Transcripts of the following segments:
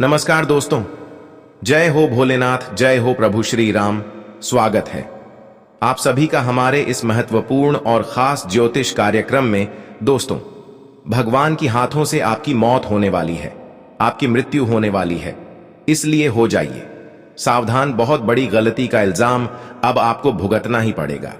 नमस्कार दोस्तों, जय हो भोलेनाथ, जय हो प्रभु श्री राम। स्वागत है आप सभी का हमारे इस महत्वपूर्ण और खास ज्योतिष कार्यक्रम में। दोस्तों, भगवान की हाथों से आपकी मौत होने वाली है, आपकी मृत्यु होने वाली है, इसलिए हो जाइए सावधान। बहुत बड़ी गलती का इल्जाम अब आपको भुगतना ही पड़ेगा।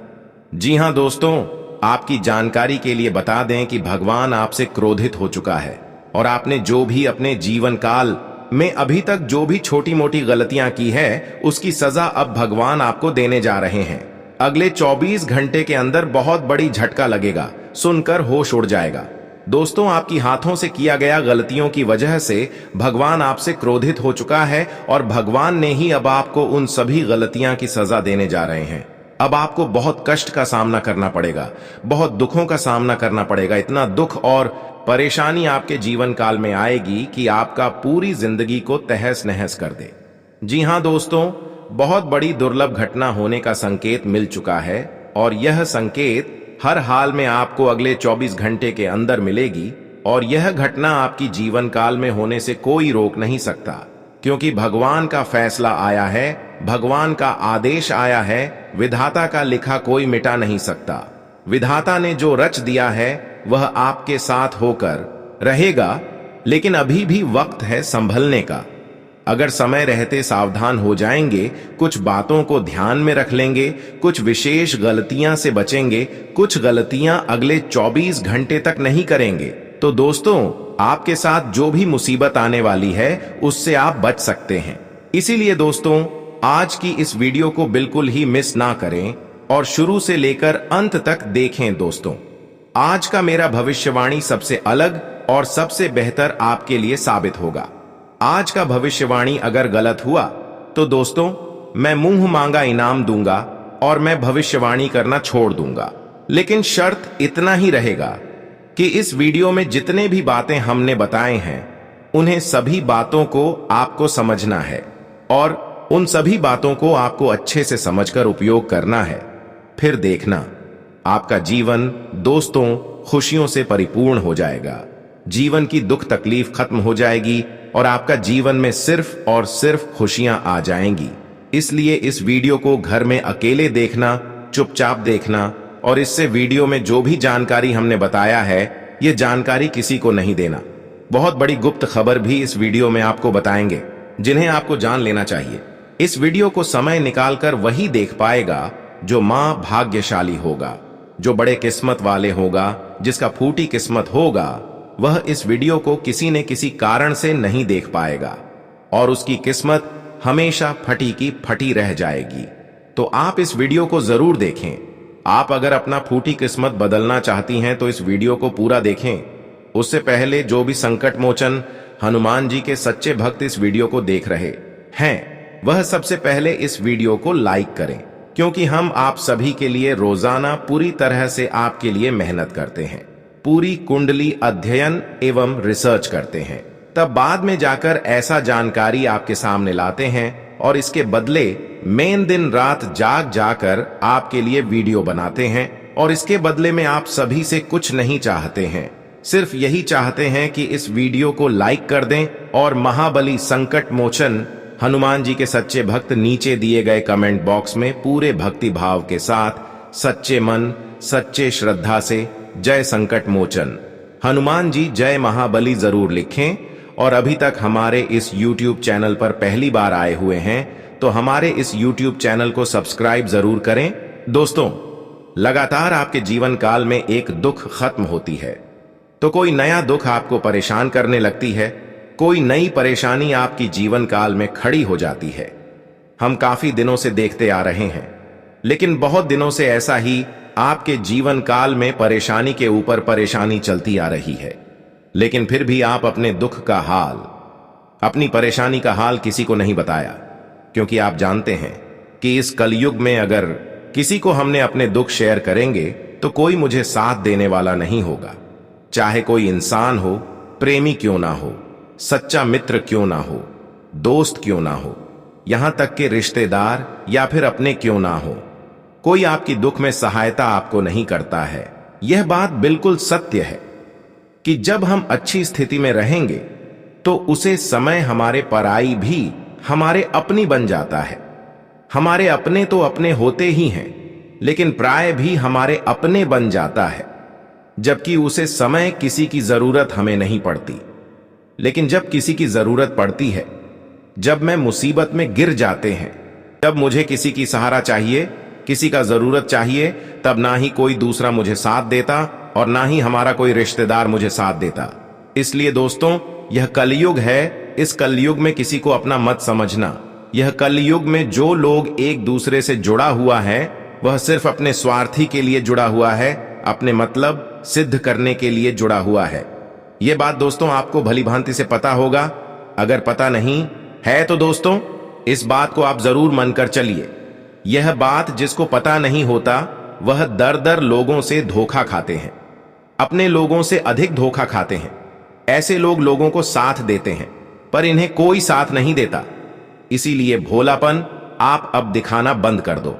जी हां दोस्तों, आपकी जानकारी के लिए बता दें कि भगवान आपसे क्रोधित हो चुका है और आपने जो भी अपने जीवन काल में अभी तक जो भी छोटी मोटी गलतियां की है, उसकी सजा अब भगवान आपको देने जा रहे हैं। अगले 24 घंटे के अंदर बहुत बड़ी झटका लगेगा, सुनकर होश उड़ जाएगा। दोस्तों, आपकी हाथों से किया गया गलतियों की वजह से भगवान आपसे क्रोधित हो चुका है और भगवान ने ही अब आपको उन सभी गलतियां की सजा देने जा रहे हैं। अब आपको बहुत कष्ट का सामना करना पड़ेगा, बहुत दुखों का सामना करना पड़ेगा। इतना दुख और परेशानी आपके जीवन काल में आएगी कि आपका पूरी जिंदगी को तहस नहस कर दे। जी हां दोस्तों, बहुत बड़ी दुर्लभ घटना होने का संकेत मिल चुका है और यह संकेत हर हाल में आपको अगले 24 घंटे के अंदर मिलेगी। और यह घटना आपकी जीवन काल में होने से कोई रोक नहीं सकता, क्योंकि भगवान का फैसला आया है, भगवान का आदेश आया है। विधाता का लिखा कोई मिटा नहीं सकता। विधाता ने जो रच दिया है वह आपके साथ होकर रहेगा, लेकिन अभी भी वक्त है संभलने का। अगर समय रहते सावधान हो जाएंगे, कुछ बातों को ध्यान में रख लेंगे, कुछ विशेष गलतियां से बचेंगे, कुछ गलतियां अगले 24 घंटे तक नहीं करेंगे, तो दोस्तों आपके साथ जो भी मुसीबत आने वाली है उससे आप बच सकते हैं। इसीलिए दोस्तों, आज की इस वीडियो को बिल्कुल ही मिस ना करें और शुरू से लेकर अंत तक देखें। दोस्तों, आज का मेरा भविष्यवाणी सबसे अलग और सबसे बेहतर आपके लिए साबित होगा। आज का भविष्यवाणी अगर गलत हुआ तो दोस्तों मैं मुंह मांगा इनाम दूंगा और मैं भविष्यवाणी करना छोड़ दूंगा। लेकिन शर्त इतना ही रहेगा कि इस वीडियो में जितने भी बातें हमने बताए हैं, उन्हें सभी बातों को आपको समझना है और उन सभी बातों को आपको अच्छे से समझकर उपयोग करना है। फिर देखना, आपका जीवन दोस्तों खुशियों से परिपूर्ण हो जाएगा। जीवन की दुख तकलीफ खत्म हो जाएगी और आपका जीवन में सिर्फ और सिर्फ खुशियां आ जाएंगी। इसलिए इस वीडियो को घर में अकेले देखना, चुपचाप देखना, और इससे वीडियो में जो भी जानकारी हमने बताया है, ये जानकारी किसी को नहीं देना। बहुत बड़ी गुप्त खबर भी इस वीडियो में आपको बताएंगे, जिन्हें आपको जान लेना चाहिए। इस वीडियो को समय निकालकर वही देख पाएगा जो मां भाग्यशाली होगा, जो बड़े किस्मत वाले होगा, जिसका फूटी किस्मत होगा। वह इस वीडियो को किसी न किसी कारण से नहीं देख पाएगा और उसकी किस्मत हमेशा फटी की फटी रह जाएगी। तो आप इस वीडियो को जरूर देखें। आप अगर अपना फूटी किस्मत बदलना चाहती हैं तो इस वीडियो को पूरा देखें। उससे पहले जो भी संकट मोचन हनुमान जी के सच्चे भक्त इस वीडियो को देख रहे हैं, वह सबसे पहले इस वीडियो को लाइक करें, क्योंकि हम आप सभी के लिए रोजाना पूरी तरह से आपके लिए मेहनत करते हैं, पूरी कुंडली अध्ययन एवं रिसर्च करते हैं। तब बाद में जाकर ऐसा जानकारी आपके सामने लाते हैं और इसके बदले मेन दिन रात जाग जाकर आपके लिए वीडियो बनाते हैं। और इसके बदले में आप सभी से कुछ नहीं चाहते हैं, सिर्फ यही चाहते हैं कि इस वीडियो को लाइक कर दें और महाबली संकट मोचन हनुमान जी के सच्चे भक्त नीचे दिए गए कमेंट बॉक्स में पूरे भक्ति भाव के साथ सच्चे मन सच्चे श्रद्धा से जय संकट मोचन हनुमान जी जय महाबली जरूर लिखें। और अभी तक हमारे इस YouTube चैनल पर पहली बार आए हुए हैं तो हमारे इस YouTube चैनल को सब्सक्राइब जरूर करें। दोस्तों, लगातार आपके जीवन काल में एक दुख खत्म होती है तो कोई नया दुख आपको परेशान करने लगती है, कोई नई परेशानी आपकी जीवन काल में खड़ी हो जाती है। हम काफी दिनों से देखते आ रहे हैं, लेकिन बहुत दिनों से ऐसा ही आपके जीवन काल में परेशानी के ऊपर परेशानी चलती आ रही है। लेकिन फिर भी आप अपने दुख का हाल, अपनी परेशानी का हाल किसी को नहीं बताया, क्योंकि आप जानते हैं कि इस कलयुग में अगर किसी को हमने अपने दुख शेयर करेंगे तो कोई मुझे साथ देने वाला नहीं होगा। चाहे कोई इंसान हो, प्रेमी क्यों ना हो, सच्चा मित्र क्यों ना हो, दोस्त क्यों ना हो, यहां तक के रिश्तेदार या फिर अपने क्यों ना हो, कोई आपकी दुख में सहायता आपको नहीं करता है। यह बात बिल्कुल सत्य है कि जब हम अच्छी स्थिति में रहेंगे तो उसे समय हमारे पराई भी हमारे अपनी बन जाता है। हमारे अपने तो अपने होते ही हैं, लेकिन प्राय भी हमारे अपने बन जाता है, जबकि उसे समय किसी की जरूरत हमें नहीं पड़ती। लेकिन जब किसी की जरूरत पड़ती है, जब मैं मुसीबत में गिर जाते हैं, जब मुझे किसी की सहारा चाहिए, किसी का जरूरत चाहिए, तब ना ही कोई दूसरा मुझे साथ देता और ना ही हमारा कोई रिश्तेदार मुझे साथ देता। इसलिए दोस्तों, यह कलयुग है। इस कलयुग में किसी को अपना मत समझना। यह कलयुग में जो लोग एक दूसरे से जुड़ा हुआ है, वह सिर्फ अपने स्वार्थी के लिए जुड़ा हुआ है, अपने मतलब सिद्ध करने के लिए जुड़ा हुआ है। यह बात दोस्तों आपको भली भांति से पता होगा। अगर पता नहीं है तो दोस्तों, इस बात को आप जरूर मन कर चलिए। यह बात जिसको पता नहीं होता, वह दर दर लोगों से धोखा खाते हैं, अपने लोगों से अधिक धोखा खाते हैं। ऐसे लोग लोगों को साथ देते हैं, पर इन्हें कोई साथ नहीं देता। इसीलिए भोलापन आप अब दिखाना बंद कर दो।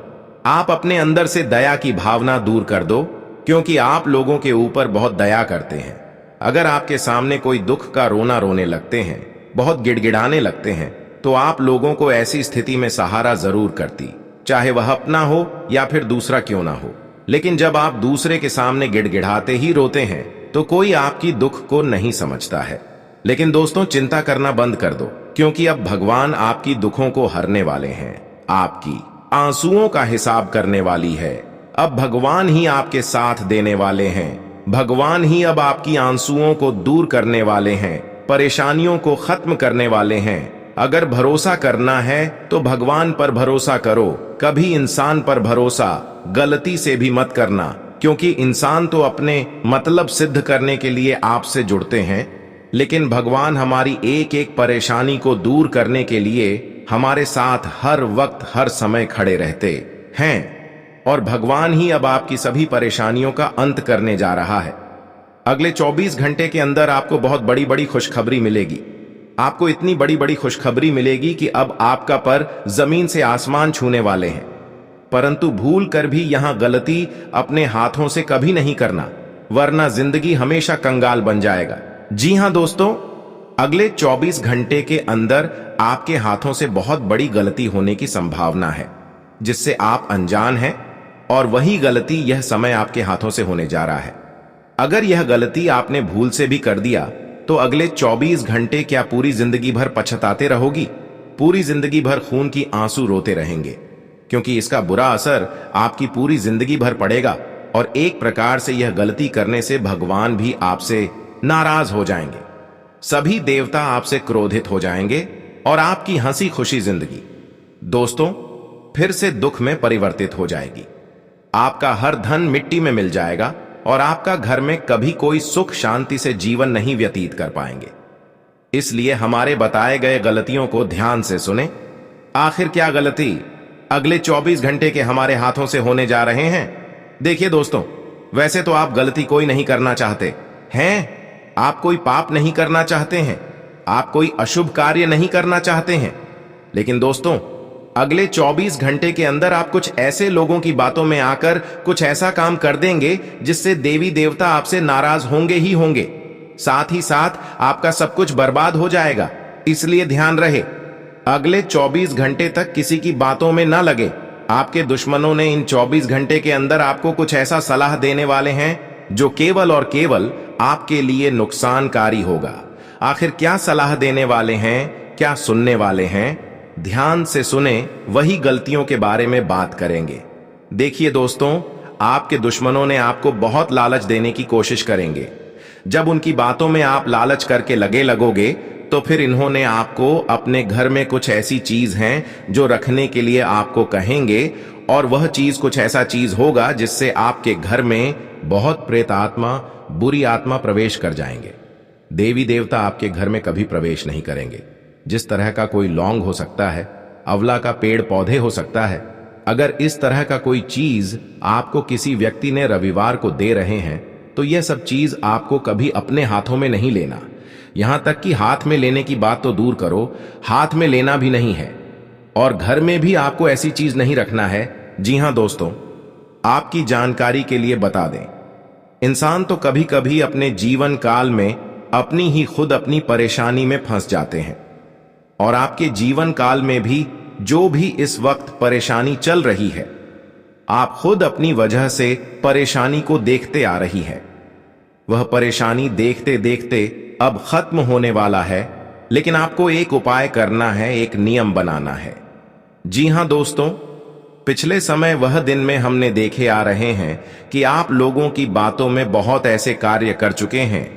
आप अपने अंदर से दया की भावना दूर कर दो, क्योंकि आप लोगों के ऊपर बहुत दया करते हैं। अगर आपके सामने कोई दुख का रोना रोने लगते हैं, बहुत गिड़गिड़ाने लगते हैं, तो आप लोगों को ऐसी स्थिति में सहारा जरूर करती, चाहे वह अपना हो या फिर दूसरा क्यों ना हो। लेकिन जब आप दूसरे के सामने गिड़गिड़ाते ही रोते हैं, तो कोई आपकी दुख को नहीं समझता है। लेकिन दोस्तों, चिंता करना बंद कर दो, क्योंकि अब भगवान आपकी दुखों को हरने वाले हैं, आपकी आंसुओं का हिसाब करने वाली है। अब भगवान ही आपके साथ देने वाले हैं। भगवान ही अब आपकी आंसुओं को दूर करने वाले हैं, परेशानियों को खत्म करने वाले हैं। अगर भरोसा करना है तो भगवान पर भरोसा करो, कभी इंसान पर भरोसा गलती से भी मत करना, क्योंकि इंसान तो अपने मतलब सिद्ध करने के लिए आपसे जुड़ते हैं, लेकिन भगवान हमारी एक एक परेशानी को दूर करने के लिए हमारे साथ हर वक्त हर समय खड़े रहते हैं। और भगवान ही अब आपकी सभी परेशानियों का अंत करने जा रहा है। अगले 24 घंटे के अंदर आपको बहुत बड़ी बड़ी खुशखबरी मिलेगी। आपको इतनी बड़ी बड़ी खुशखबरी मिलेगी कि अब आपका पर जमीन से आसमान छूने वाले हैं। परंतु भूल कर भी यहां गलती अपने हाथों से कभी नहीं करना, वरना जिंदगी हमेशा कंगाल बन जाएगा। जी हां दोस्तों, अगले 24 घंटे के अंदर आपके हाथों से बहुत बड़ी गलती होने की संभावना है, जिससे आप अनजान हैं, और वही गलती यह समय आपके हाथों से होने जा रहा है। अगर यह गलती आपने भूल से भी कर दिया, तो अगले 24 घंटे क्या पूरी जिंदगी भर पछताते रहोगी? पूरी जिंदगी भर खून की आंसू रोते रहेंगे, क्योंकि इसका बुरा असर आपकी पूरी जिंदगी भर पड़ेगा। और एक प्रकार से यह गलती करने से भगवान भी आपसे नाराज हो जाएंगे, सभी देवता आपसे क्रोधित हो जाएंगे, और आपकी हंसी खुशी जिंदगी दोस्तों फिर से दुख में परिवर्तित हो जाएगी। आपका हर धन मिट्टी में मिल जाएगा, और आपका घर में कभी कोई सुख शांति से जीवन नहीं व्यतीत कर पाएंगे। इसलिए हमारे बताए गए गलतियों को ध्यान से सुने। आखिर क्या गलती अगले 24 घंटे के हमारे हाथों से होने जा रहे हैं? देखिए दोस्तों, वैसे तो आप गलती कोई नहीं करना चाहते हैं, आप कोई पाप नहीं करना चाहते हैं, आप कोई अशुभ कार्य नहीं करना चाहते हैं। लेकिन दोस्तों, अगले 24 घंटे के अंदर आप कुछ ऐसे लोगों की बातों में आकर कुछ ऐसा काम कर देंगे जिससे देवी देवता आपसे नाराज होंगे ही होंगे, साथ ही साथ आपका सब कुछ बर्बाद हो जाएगा। इसलिए ध्यान रहे, अगले 24 घंटे तक किसी की बातों में ना लगे। आपके दुश्मनों ने इन 24 घंटे के अंदर आपको कुछ ऐसा सलाह देने वाले हैं जो केवल और केवल आपके लिए नुकसानकारी होगा। आखिर क्या सलाह देने वाले हैं, क्या सुनने वाले हैं? ध्यान से सुने, वही गलतियों के बारे में बात करेंगे। देखिए दोस्तों, आपके दुश्मनों ने आपको बहुत लालच देने की कोशिश करेंगे। जब उनकी बातों में आप लालच करके लगोगे, तो फिर इन्होंने आपको अपने घर में कुछ ऐसी चीज हैं जो रखने के लिए आपको कहेंगे, और वह चीज कुछ ऐसा चीज होगा जिससे आपके घर में बहुत प्रेत आत्मा, बुरी आत्मा प्रवेश कर जाएंगे। देवी देवता आपके घर में कभी प्रवेश नहीं करेंगे। जिस तरह का कोई लौंग हो सकता है, अवला का पेड़ पौधे हो सकता है, अगर इस तरह का कोई चीज आपको किसी व्यक्ति ने रविवार को दे रहे हैं, तो यह सब चीज आपको कभी अपने हाथों में नहीं लेना। यहां तक कि हाथ में लेने की बात तो दूर करो, हाथ में लेना भी नहीं है, और घर में भी आपको ऐसी चीज नहीं रखना है। जी हां दोस्तों, आपकी जानकारी के लिए बता दें, इंसान तो कभी कभी अपने जीवन काल में अपनी ही खुद अपनी परेशानी में फंस जाते हैं। और आपके जीवन काल में भी जो भी इस वक्त परेशानी चल रही है, आप खुद अपनी वजह से परेशानी को देखते आ रही है। वह परेशानी देखते देखते अब खत्म होने वाला है, लेकिन आपको एक उपाय करना है, एक नियम बनाना है। जी हां दोस्तों, पिछले समय वह दिन में हमने देखे आ रहे हैं कि आप लोगों की बातों में बहुत ऐसे कार्य कर चुके हैं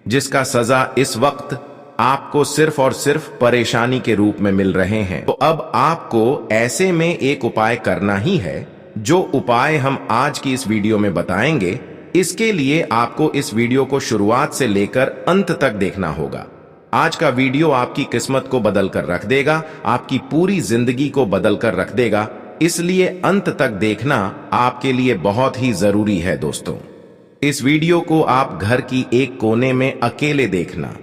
जिसका सजा इस वक्त आपको सिर्फ और सिर्फ परेशानी के रूप में मिल रहे हैं। तो अब आपको ऐसे में एक उपाय करना ही है, जो उपाय हम आज की इस वीडियो में बताएंगे। इसके लिए आपको इस वीडियो को शुरुआत से लेकर अंत तक देखना होगा। आज का वीडियो आपकी किस्मत को बदल कर रख देगा, आपकी पूरी जिंदगी को बदल कर रख देगा, इसलिए अंत तक देखना आपके लिए बहुत ही जरूरी है। दोस्तों, इस वीडियो को आप घर की एक कोने में अकेले देखना।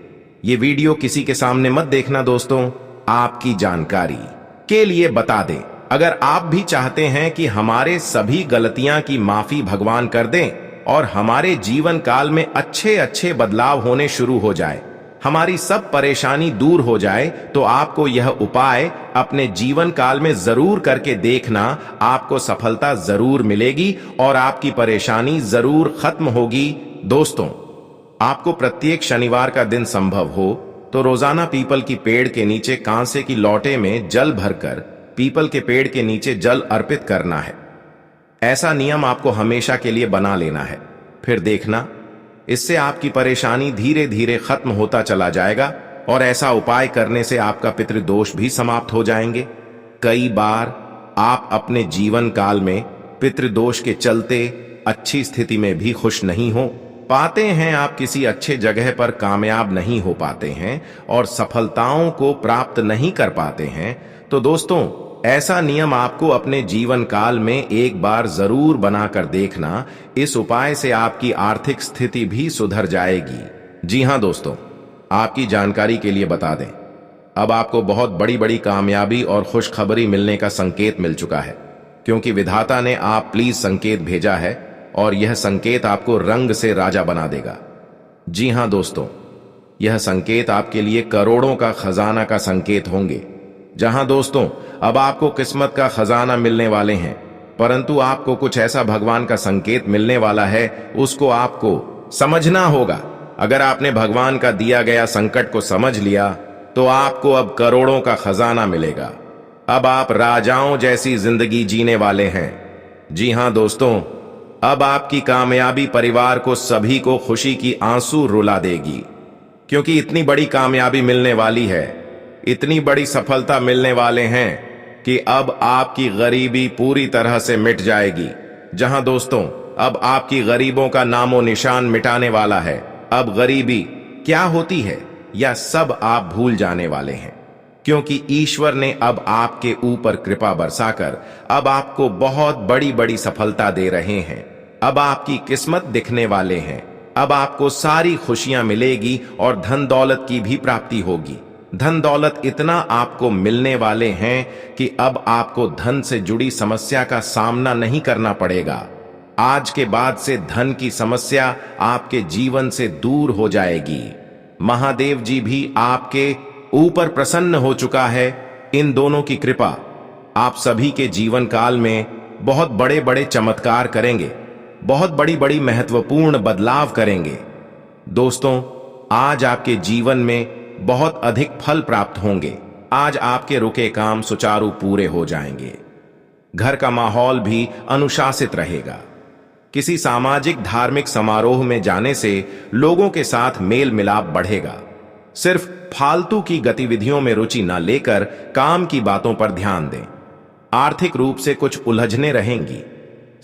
ये वीडियो किसी के सामने मत देखना दोस्तों। आपकी जानकारी के लिए बता दें, अगर आप भी चाहते हैं कि हमारे सभी गलतियां की माफी भगवान कर दें और हमारे जीवन काल में अच्छे अच्छे बदलाव होने शुरू हो जाए, हमारी सब परेशानी दूर हो जाए, तो आपको यह उपाय अपने जीवन काल में जरूर करके देखना। आपको सफलता जरूर मिलेगी और आपकी परेशानी जरूर खत्म होगी। दोस्तों, आपको प्रत्येक शनिवार का दिन संभव हो तो रोजाना पीपल की पेड़ के नीचे कांसे की लौटे में जल भरकर पीपल के पेड़ के नीचे जल अर्पित करना है। ऐसा नियम आपको हमेशा के लिए बना लेना है। फिर देखना, इससे आपकी परेशानी धीरे धीरे खत्म होता चला जाएगा और ऐसा उपाय करने से आपका पितृदोष भी समाप्त हो जाएंगे। कई बार आप अपने जीवन काल में पितृदोष के चलते अच्छी स्थिति में भी खुश नहीं हो पाते हैं, आप किसी अच्छे जगह पर कामयाब नहीं हो पाते हैं और सफलताओं को प्राप्त नहीं कर पाते हैं। तो दोस्तों, ऐसा नियम आपको अपने जीवन काल में एक बार जरूर बनाकर देखना। इस उपाय से आपकी आर्थिक स्थिति भी सुधर जाएगी। जी हां दोस्तों, आपकी जानकारी के लिए बता दें, अब आपको बहुत बड़ी बड़ी कामयाबी और खुशखबरी मिलने का संकेत मिल चुका है, क्योंकि विधाता ने आप प्लीज संकेत भेजा है और यह संकेत आपको रंग से राजा बना देगा। जी हां दोस्तों, यह संकेत आपके लिए करोड़ों का खजाना का संकेत होंगे। जहां दोस्तों, अब आपको किस्मत का खजाना मिलने वाले हैं, परंतु आपको कुछ ऐसा भगवान का संकेत मिलने वाला है, उसको आपको समझना होगा। अगर आपने भगवान का दिया गया संकट को समझ लिया तो आपको अब करोड़ों का खजाना मिलेगा। अब आप राजाओं जैसी जिंदगी जीने वाले हैं। जी हां दोस्तों, अब आपकी कामयाबी परिवार को सभी को खुशी की आंसू रुला देगी, क्योंकि इतनी बड़ी कामयाबी मिलने वाली है, इतनी बड़ी सफलता मिलने वाले हैं कि अब आपकी गरीबी पूरी तरह से मिट जाएगी। जहां दोस्तों, अब आपकी गरीबों का नामो निशान मिटाने वाला है। अब गरीबी क्या होती है या सब आप भूल जाने वाले हैं, क्योंकि ईश्वर ने अब आपके ऊपर कृपा बरसाकर अब आपको बहुत बड़ी बड़ी सफलता दे रहे हैं। अब आपकी किस्मत दिखने वाले हैं। अब आपको सारी खुशियां मिलेगी और धन दौलत की भी प्राप्ति होगी। धन दौलत इतना आपको मिलने वाले हैं कि अब आपको धन से जुड़ी समस्या का सामना नहीं करना पड़ेगा। आज के बाद से धन की समस्या आपके जीवन से दूर हो जाएगी। महादेव जी भी आपके ऊपर प्रसन्न हो चुका है। इन दोनों की कृपा आप सभी के जीवन काल में बहुत बड़े बड़े चमत्कार करेंगे, बहुत बड़ी बड़ी महत्वपूर्ण बदलाव करेंगे। दोस्तों, आज आपके जीवन में बहुत अधिक फल प्राप्त होंगे। आज आपके रुके काम सुचारू पूरे हो जाएंगे। घर का माहौल भी अनुशासित रहेगा। किसी सामाजिक धार्मिक समारोह में जाने से लोगों के साथ मेल मिलाप बढ़ेगा। सिर्फ फालतू की गतिविधियों में रुचि न लेकर काम की बातों पर ध्यान दें। आर्थिक रूप से कुछ उलझने रहेंगी।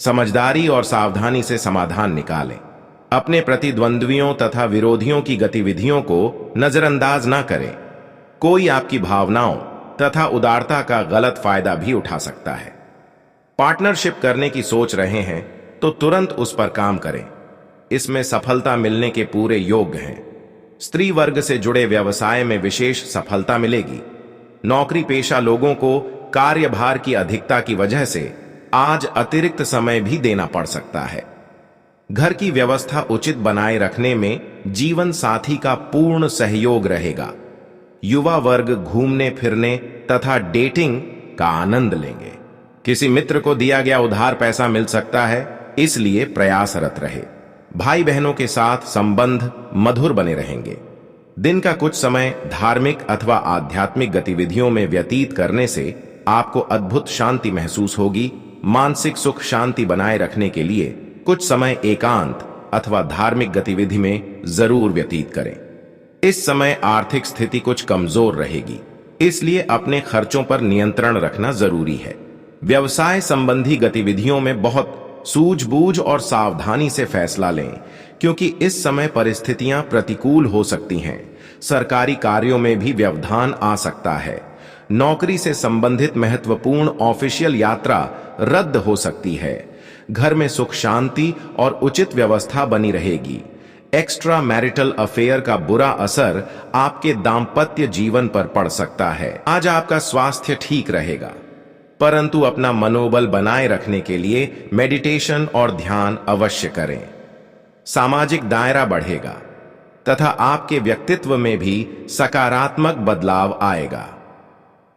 समझदारी और सावधानी से समाधान निकालें। अपने प्रतिद्वंद्वियों तथा विरोधियों की गतिविधियों को नजरअंदाज ना करें। कोई आपकी भावनाओं तथा उदारता का गलत फायदा भी उठा सकता है। पार्टनरशिप करने की सोच रहे हैं तो तुरंत उस पर काम करें। इसमें सफलता मिलने के पूरे योग्य हैं। स्त्री वर्ग से जुड़े व्यवसाय में विशेष सफलता मिलेगी। नौकरी पेशा लोगों को कार्यभार की अधिकता की वजह से आज अतिरिक्त समय भी देना पड़ सकता है। घर की व्यवस्था उचित बनाए रखने में जीवन साथी का पूर्ण सहयोग रहेगा। युवा वर्ग घूमने फिरने तथा डेटिंग का आनंद लेंगे। किसी मित्र को दिया गया उधार पैसा मिल सकता है, इसलिए प्रयासरत रहे। भाई बहनों के साथ संबंध मधुर बने रहेंगे। दिन का कुछ समय धार्मिक अथवा आध्यात्मिक गतिविधियों में व्यतीत करने से आपको अद्भुत शांति महसूस होगी। मानसिक सुख शांति बनाए रखने के लिए कुछ समय एकांत अथवा धार्मिक गतिविधि में जरूर व्यतीत करें। इस समय आर्थिक स्थिति कुछ कमजोर रहेगी, इसलिए अपने खर्चों पर नियंत्रण रखना जरूरी है। व्यवसाय संबंधी गतिविधियों में बहुत सूझबूझ और सावधानी से फैसला लें, क्योंकि इस समय परिस्थितियां प्रतिकूल हो सकती हैं। सरकारी कार्यों में भी व्यवधान आ सकता है। नौकरी से संबंधित महत्वपूर्ण ऑफिशियल यात्रा रद्द हो सकती है। घर में सुख शांति और उचित व्यवस्था बनी रहेगी। एक्स्ट्रा मैरिटल अफेयर का बुरा असर आपके दाम्पत्य जीवन पर पड़ सकता है। आज आपका स्वास्थ्य ठीक रहेगा, परंतु अपना मनोबल बनाए रखने के लिए मेडिटेशन और ध्यान अवश्य करें। सामाजिक दायरा बढ़ेगा तथा आपके व्यक्तित्व में भी सकारात्मक बदलाव आएगा।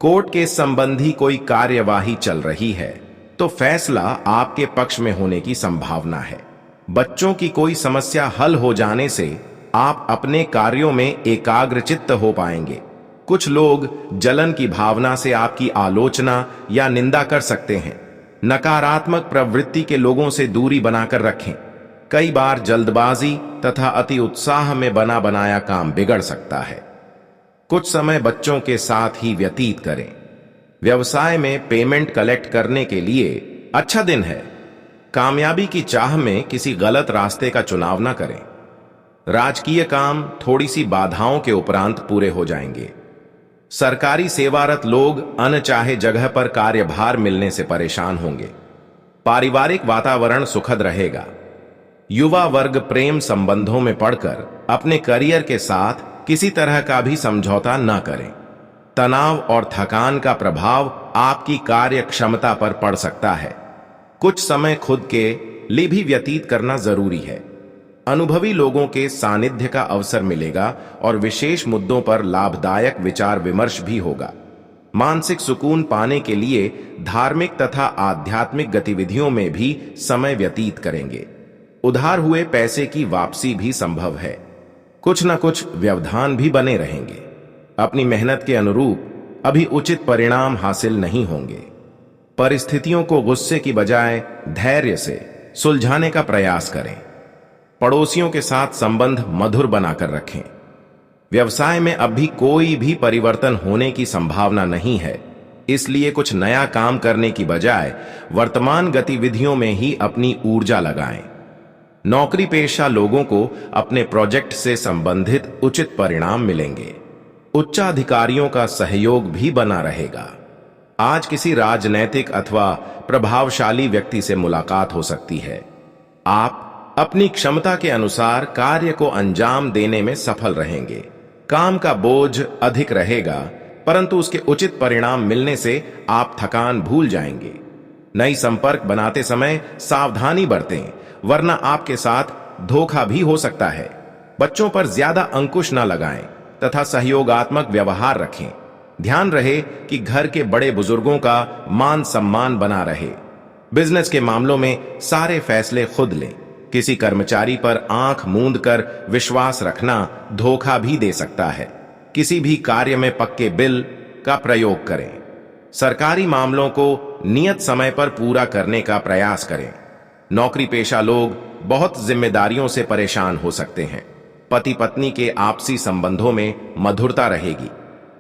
कोर्ट के संबंधी कोई कार्यवाही चल रही है तो फैसला आपके पक्ष में होने की संभावना है। बच्चों की कोई समस्या हल हो जाने से आप अपने कार्यों में एकाग्रचित्त हो पाएंगे। कुछ लोग जलन की भावना से आपकी आलोचना या निंदा कर सकते हैं। नकारात्मक प्रवृत्ति के लोगों से दूरी बनाकर रखें। कई बार जल्दबाजी तथा अति उत्साह में बना बनाया काम बिगड़ सकता है। कुछ समय बच्चों के साथ ही व्यतीत करें। व्यवसाय में पेमेंट कलेक्ट करने के लिए अच्छा दिन है। कामयाबी की चाह में किसी गलत रास्ते का चुनाव न करें। राजकीय काम थोड़ी सी बाधाओं के उपरांत पूरे हो जाएंगे। सरकारी सेवारत लोग अनचाहे जगह पर कार्यभार मिलने से परेशान होंगे। पारिवारिक वातावरण सुखद रहेगा। युवा वर्ग प्रेम संबंधों में पड़कर अपने करियर के साथ किसी तरह का भी समझौता न करें। तनाव और थकान का प्रभाव आपकी कार्य क्षमता पर पड़ सकता है। कुछ समय खुद के लिए भी व्यतीत करना जरूरी है। अनुभवी लोगों के सानिध्य का अवसर मिलेगा और विशेष मुद्दों पर लाभदायक विचार विमर्श भी होगा। मानसिक सुकून पाने के लिए धार्मिक तथा आध्यात्मिक गतिविधियों में भी समय व्यतीत करेंगे। उधार हुए पैसे की वापसी भी संभव है। कुछ न कुछ व्यवधान भी बने रहेंगे। अपनी मेहनत के अनुरूप अभी उचित परिणाम हासिल नहीं होंगे। परिस्थितियों को गुस्से की बजाय धैर्य से सुलझाने का प्रयास करें। पड़ोसियों के साथ संबंध मधुर बनाकर रखें। व्यवसाय में अभी कोई भी परिवर्तन होने की संभावना नहीं है, इसलिए कुछ नया काम करने की बजाय वर्तमान गतिविधियों में ही अपनी ऊर्जा लगाएं। नौकरी पेशा लोगों को अपने प्रोजेक्ट से संबंधित उचित परिणाम मिलेंगे। उच्चाधिकारियों का सहयोग भी बना रहेगा। आज किसी राजनैतिक अथवा प्रभावशाली व्यक्ति से मुलाकात हो सकती है। आप अपनी क्षमता के अनुसार कार्य को अंजाम देने में सफल रहेंगे। काम का बोझ अधिक रहेगा, परंतु उसके उचित परिणाम मिलने से आप थकान भूल जाएंगे। नई संपर्क बनाते समय सावधानी बरतें, वरना आपके साथ धोखा भी हो सकता है। बच्चों पर ज्यादा अंकुश न लगाएं तथा सहयोगात्मक व्यवहार रखें। ध्यान रहे कि घर के बड़े बुजुर्गों का मान सम्मान बना रहे। बिजनेस के मामलों में सारे फैसले खुद लें। किसी कर्मचारी पर आंख मूंद कर विश्वास रखना धोखा भी दे सकता है। किसी भी कार्य में पक्के बिल का प्रयोग करें। सरकारी मामलों को नियत समय पर पूरा करने का प्रयास करें। नौकरी पेशा लोग बहुत जिम्मेदारियों से परेशान हो सकते हैं। पति पत्नी के आपसी संबंधों में मधुरता रहेगी।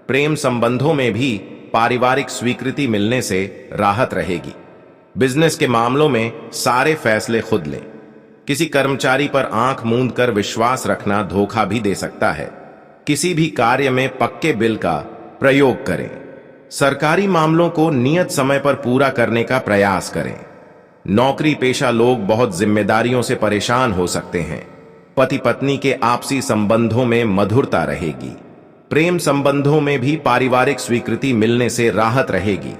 प्रेम संबंधों में भी पारिवारिक स्वीकृति मिलने से राहत रहेगी। बिजनेस के मामलों में सारे फैसले खुद लें। किसी कर्मचारी पर आंख मूंद कर विश्वास रखना धोखा भी दे सकता है। किसी भी कार्य में पक्के बिल का प्रयोग करें। सरकारी मामलों को नियत समय पर पूरा करने का प्रयास करें। नौकरी पेशा लोग बहुत जिम्मेदारियों से परेशान हो सकते हैं। पति पत्नी के आपसी संबंधों में मधुरता रहेगी। प्रेम संबंधों में भी पारिवारिक स्वीकृति मिलने से राहत रहेगी।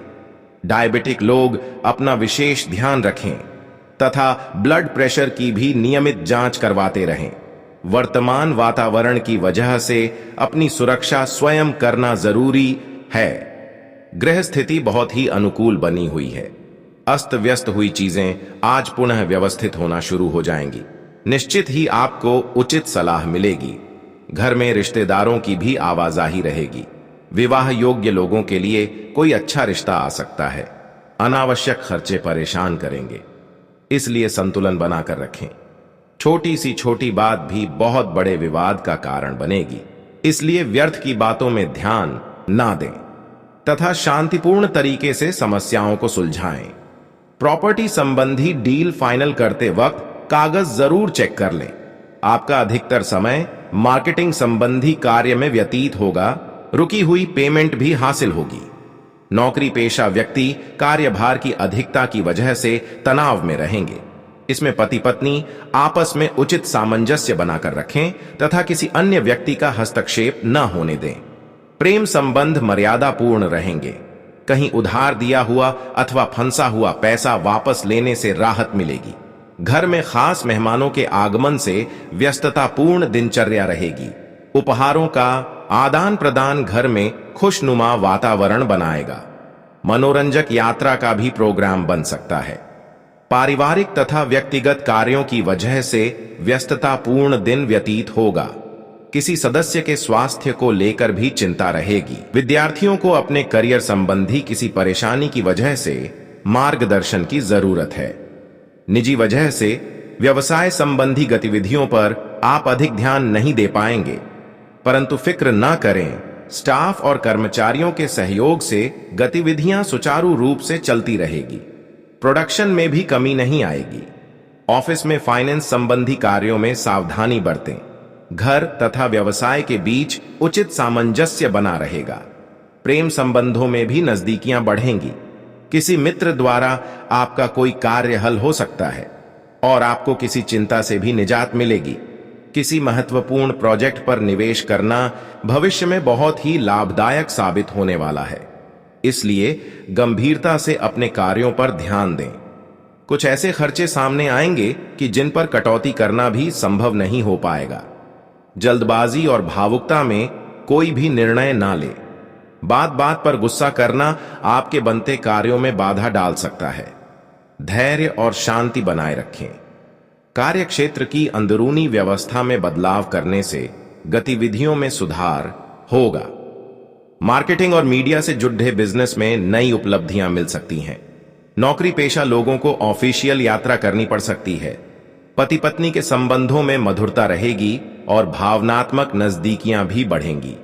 डायबिटिक लोग अपना विशेष ध्यान रखें। तथा ब्लड प्रेशर की भी नियमित जांच करवाते रहें। वर्तमान वातावरण की वजह से अपनी सुरक्षा स्वयं करना जरूरी है। ग्रह स्थिति बहुत ही अनुकूल बनी हुई है। अस्त व्यस्त हुई चीजें आज पुनः व्यवस्थित होना शुरू हो जाएंगी। निश्चित ही आपको उचित सलाह मिलेगी। घर में रिश्तेदारों की भी आवाजाही रहेगी। विवाह योग्य लोगों के लिए कोई अच्छा रिश्ता आ सकता है। अनावश्यक खर्चे परेशान करेंगे, इसलिए संतुलन बनाकर रखें। छोटी सी छोटी बात भी बहुत बड़े विवाद का कारण बनेगी, इसलिए व्यर्थ की बातों में ध्यान ना दें तथा शांतिपूर्ण तरीके से समस्याओं को सुलझाएं। प्रॉपर्टी संबंधी डील फाइनल करते वक्त कागज जरूर चेक कर लें। आपका अधिकतर समय मार्केटिंग संबंधी कार्य में व्यतीत होगा। रुकी हुई पेमेंट भी हासिल होगी। नौकरी पेशा व्यक्ति कार्यभार की अधिकता की वजह से तनाव में रहेंगे। इसमें पति पत्नी आपस में उचित सामंजस्य बनाकर रखें तथा किसी अन्य व्यक्ति का हस्तक्षेप न होने दें। प्रेम संबंध मर्यादापूर्ण रहेंगे। कहीं उधार दिया हुआ अथवा फंसा हुआ पैसा वापस लेने से राहत मिलेगी। घर में खास मेहमानों के आगमन से व्यस्ततापूर्ण दिनचर्या रहेगी। उपहारों का आदान प्रदान घर में खुशनुमा वातावरण बनाएगा। मनोरंजक यात्रा का भी प्रोग्राम बन सकता है। पारिवारिक तथा व्यक्तिगत कार्यों की वजह से व्यस्ततापूर्ण दिन व्यतीत होगा। किसी सदस्य के स्वास्थ्य को लेकर भी चिंता रहेगी। विद्यार्थियों को अपने करियर संबंधी किसी परेशानी की वजह से मार्गदर्शन की जरूरत है। निजी वजह से व्यवसाय संबंधी गतिविधियों पर आप अधिक ध्यान नहीं दे पाएंगे, परंतु फिक्र न करें। स्टाफ और कर्मचारियों के सहयोग से गतिविधियां सुचारू रूप से चलती रहेगी। प्रोडक्शन में भी कमी नहीं आएगी। ऑफिस में फाइनेंस संबंधी कार्यों में सावधानी बरतें। घर तथा व्यवसाय के बीच उचित सामंजस्य बना रहेगा। प्रेम संबंधों में भी नजदीकियां बढ़ेंगी। किसी मित्र द्वारा आपका कोई कार्य हल हो सकता है और आपको किसी चिंता से भी निजात मिलेगी। किसी महत्वपूर्ण प्रोजेक्ट पर निवेश करना भविष्य में बहुत ही लाभदायक साबित होने वाला है, इसलिए गंभीरता से अपने कार्यों पर ध्यान दें। कुछ ऐसे खर्चे सामने आएंगे कि जिन पर कटौती करना भी संभव नहीं हो पाएगा। जल्दबाजी और भावुकता में कोई भी निर्णय ना ले। बात बात पर गुस्सा करना आपके बनते कार्यों में बाधा डाल सकता है। धैर्य और शांति बनाए रखें। कार्यक्षेत्र की अंदरूनी व्यवस्था में बदलाव करने से गतिविधियों में सुधार होगा। मार्केटिंग और मीडिया से जुड़े बिजनेस में नई उपलब्धियां मिल सकती हैं। नौकरी पेशा लोगों को ऑफिशियल यात्रा करनी पड़ सकती है। पति पत्नी के संबंधों में मधुरता रहेगी और भावनात्मक नजदीकियां भी बढ़ेंगी।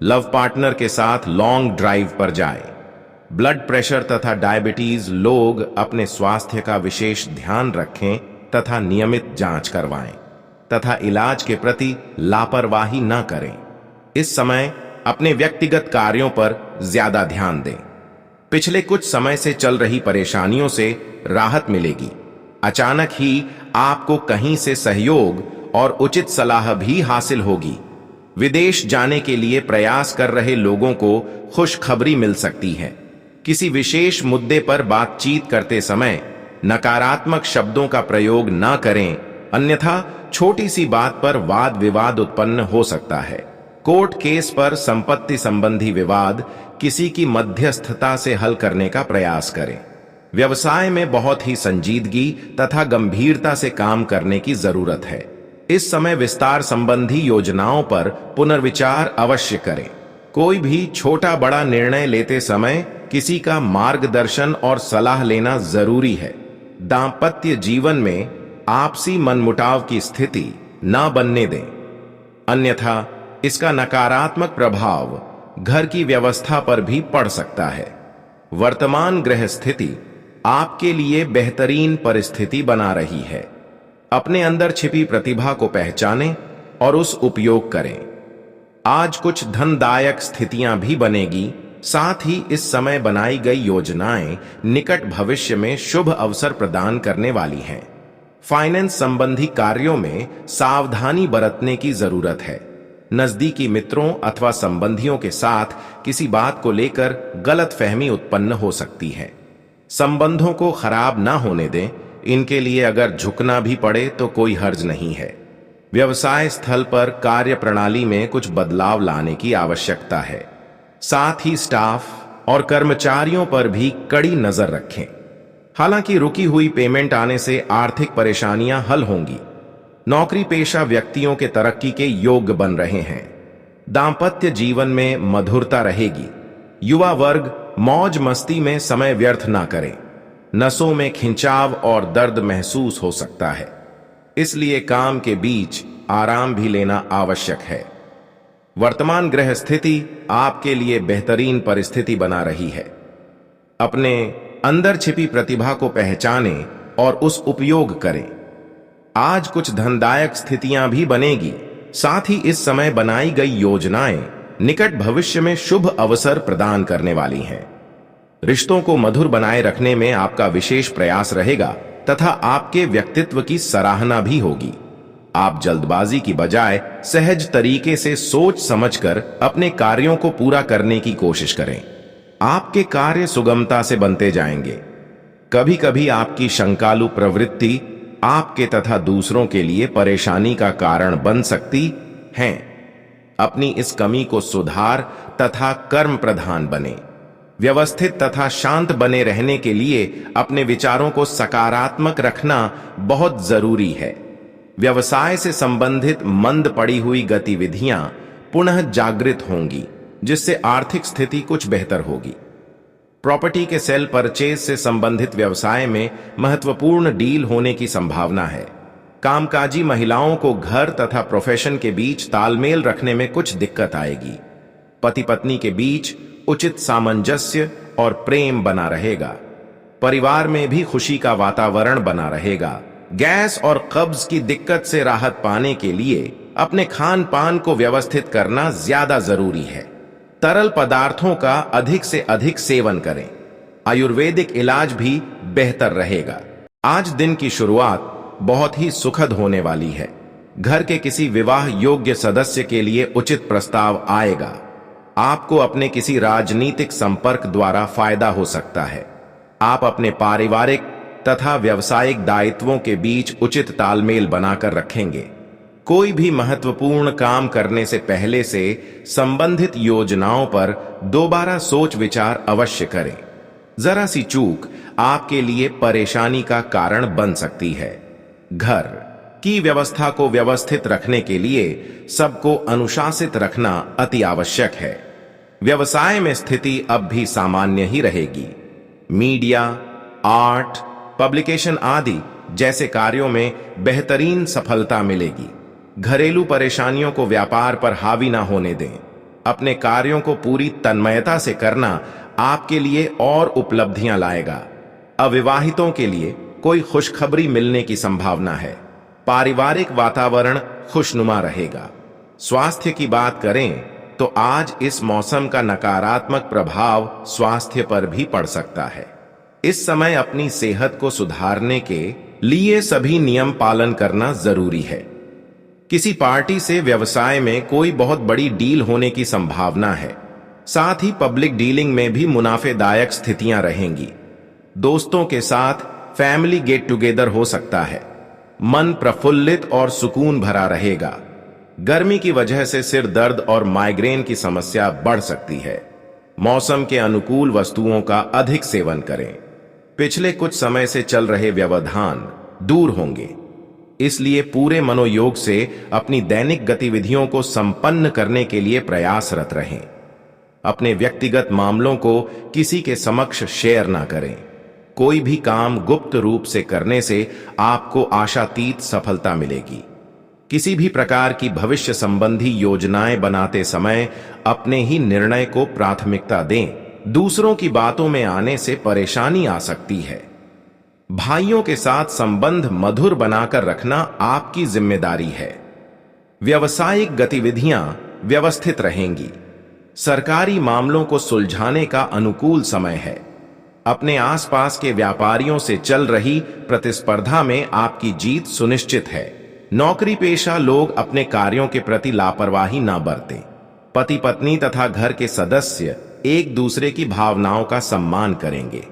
लव पार्टनर के साथ लॉन्ग ड्राइव पर जाएं। ब्लड प्रेशर तथा डायबिटीज लोग अपने स्वास्थ्य का विशेष ध्यान रखें तथा नियमित जांच करवाएं तथा इलाज के प्रति लापरवाही न करें। इस समय अपने व्यक्तिगत कार्यों पर ज्यादा ध्यान दें। पिछले कुछ समय से चल रही परेशानियों से राहत मिलेगी। अचानक ही आपको कहीं से सहयोग और उचित सलाह भी हासिल होगी। विदेश जाने के लिए प्रयास कर रहे लोगों को खुशखबरी मिल सकती है। किसी विशेष मुद्दे पर बातचीत करते समय नकारात्मक शब्दों का प्रयोग न करें, अन्यथा छोटी सी बात पर वाद विवाद उत्पन्न हो सकता है। कोर्ट केस पर संपत्ति संबंधी विवाद किसी की मध्यस्थता से हल करने का प्रयास करें। व्यवसाय में बहुत ही संजीदगी तथा गंभीरता से काम करने की जरूरत है। इस समय विस्तार संबंधी योजनाओं पर पुनर्विचार अवश्य करें। कोई भी छोटा बड़ा निर्णय लेते समय किसी का मार्गदर्शन और सलाह लेना जरूरी है। दांपत्य जीवन में आपसी मनमुटाव की स्थिति न बनने दें, अन्यथा इसका नकारात्मक प्रभाव घर की व्यवस्था पर भी पड़ सकता है। वर्तमान ग्रह स्थिति आपके लिए बेहतरीन परिस्थिति बना रही है। अपने अंदर छिपी प्रतिभा को पहचानें और उस उपयोग करें। आज कुछ धनदायक स्थितियां भी बनेगी। साथ ही इस समय बनाई गई योजनाएं निकट भविष्य में शुभ अवसर प्रदान करने वाली हैं। फाइनेंस संबंधी कार्यों में सावधानी बरतने की जरूरत है। नजदीकी मित्रों अथवा संबंधियों के साथ किसी बात को लेकर गलतफहमी उत्पन्न हो सकती है। संबंधों को खराब ना होने दें, इनके लिए अगर झुकना भी पड़े तो कोई हर्ज नहीं है। व्यवसाय स्थल पर कार्य प्रणाली में कुछ बदलाव लाने की आवश्यकता है। साथ ही स्टाफ और कर्मचारियों पर भी कड़ी नजर रखें। हालांकि रुकी हुई पेमेंट आने से आर्थिक परेशानियां हल होंगी। नौकरी पेशा व्यक्तियों के तरक्की के योग्य बन रहे हैं। दांपत्य जीवन में मधुरता रहेगी। युवा वर्ग मौज मस्ती में समय व्यर्थ ना करें। नसों में खिंचाव और दर्द महसूस हो सकता है, इसलिए काम के बीच आराम भी लेना आवश्यक है। वर्तमान ग्रह स्थिति आपके लिए बेहतरीन परिस्थिति बना रही है। अपने अंदर छिपी प्रतिभा को पहचानें और उस उपयोग करें। आज कुछ धनदायक स्थितियां भी बनेगी। साथ ही इस समय बनाई गई योजनाएं निकट भविष्य में शुभ अवसर प्रदान करने वाली हैं। रिश्तों को मधुर बनाए रखने में आपका विशेष प्रयास रहेगा तथा आपके व्यक्तित्व की सराहना भी होगी। आप जल्दबाजी की बजाय सहज तरीके से सोच समझकर अपने कार्यों को पूरा करने की कोशिश करें। आपके कार्य सुगमता से बनते जाएंगे। कभी कभी आपकी शंकालु प्रवृत्ति आपके तथा दूसरों के लिए परेशानी का कारण बन सकती हैं। अपनी इस कमी को सुधार तथा कर्म प्रधान बने। व्यवस्थित तथा शांत बने रहने के लिए अपने विचारों को सकारात्मक रखना बहुत जरूरी है। व्यवसाय से संबंधित मंद पड़ी हुई गतिविधियां पुनः जागृत होंगी, जिससे आर्थिक स्थिति कुछ बेहतर होगी। प्रॉपर्टी के सेल परचेज से संबंधित व्यवसाय में महत्वपूर्ण डील होने की संभावना है। कामकाजी महिलाओं को घर तथा प्रोफेशन के बीच तालमेल रखने में कुछ दिक्कत आएगी। पति पत्नी के बीच उचित सामंजस्य और प्रेम बना रहेगा। परिवार में भी खुशी का वातावरण बना रहेगा। गैस और कब्ज की दिक्कत से राहत पाने के लिए अपने खान पान को व्यवस्थित करना ज्यादा जरूरी है। तरल पदार्थों का अधिक से अधिक सेवन करें। आयुर्वेदिक इलाज भी बेहतर रहेगा। आज दिन की शुरुआत बहुत ही सुखद होने वाली है। घर के किसी विवाह योग्य सदस्य के लिए उचित प्रस्ताव आएगा। आपको अपने किसी राजनीतिक संपर्क द्वारा फायदा हो सकता है। आप अपने पारिवारिक तथा व्यावसायिक दायित्वों के बीच उचित तालमेल बनाकर रखेंगे। कोई भी महत्वपूर्ण काम करने से पहले से संबंधित योजनाओं पर दोबारा सोच विचार अवश्य करें। जरा सी चूक आपके लिए परेशानी का कारण बन सकती है। घर की व्यवस्था को व्यवस्थित रखने के लिए सबको अनुशासित रखना अति आवश्यक है। व्यवसाय में स्थिति अब भी सामान्य ही रहेगी। मीडिया, आर्ट, पब्लिकेशन आदि जैसे कार्यों में बेहतरीन सफलता मिलेगी। घरेलू परेशानियों को व्यापार पर हावी ना होने दें। अपने कार्यों को पूरी तन्मयता से करना आपके लिए और उपलब्धियां लाएगा। अविवाहितों के लिए कोई खुशखबरी मिलने की संभावना है। पारिवारिक वातावरण खुशनुमा रहेगा। स्वास्थ्य की बात करें तो आज इस मौसम का नकारात्मक प्रभाव स्वास्थ्य पर भी पड़ सकता है। इस समय अपनी सेहत को सुधारने के लिए सभी नियम पालन करना जरूरी है। किसी पार्टी से व्यवसाय में कोई बहुत बड़ी डील होने की संभावना है। साथ ही पब्लिक डीलिंग में भी मुनाफेदायक स्थितियां रहेंगी। दोस्तों के साथ फैमिली गेट टुगेदर हो सकता है। मन प्रफुल्लित और सुकून भरा रहेगा। गर्मी की वजह से सिर दर्द और माइग्रेन की समस्या बढ़ सकती है। मौसम के अनुकूल वस्तुओं का अधिक सेवन करें। पिछले कुछ समय से चल रहे व्यवधान दूर होंगे, इसलिए पूरे मनोयोग से अपनी दैनिक गतिविधियों को संपन्न करने के लिए प्रयासरत रहें। अपने व्यक्तिगत मामलों को किसी के समक्ष शेयर ना करें। कोई भी काम गुप्त रूप से करने से आपको आशातीत सफलता मिलेगी। किसी भी प्रकार की भविष्य संबंधी योजनाएं बनाते समय अपने ही निर्णय को प्राथमिकता दें। दूसरों की बातों में आने से परेशानी आ सकती है। भाइयों के साथ संबंध मधुर बनाकर रखना आपकी जिम्मेदारी है। व्यावसायिक गतिविधियां व्यवस्थित रहेंगी। सरकारी मामलों को सुलझाने का अनुकूल समय है। अपने आसपास के व्यापारियों से चल रही प्रतिस्पर्धा में आपकी जीत सुनिश्चित है। नौकरी पेशा लोग अपने कार्यों के प्रति लापरवाही ना बरतें। पति पत्नी तथा घर के सदस्य एक दूसरे की भावनाओं का सम्मान करेंगे।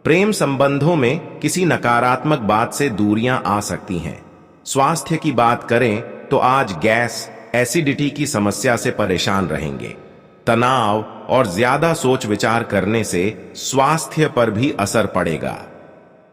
प्रेम संबंधों में किसी नकारात्मक बात से दूरियां आ सकती हैं। स्वास्थ्य की बात करें तो आज गैस, एसिडिटी की समस्या से परेशान रहेंगे। तनाव और ज्यादा सोच विचार करने से स्वास्थ्य पर भी असर पड़ेगा।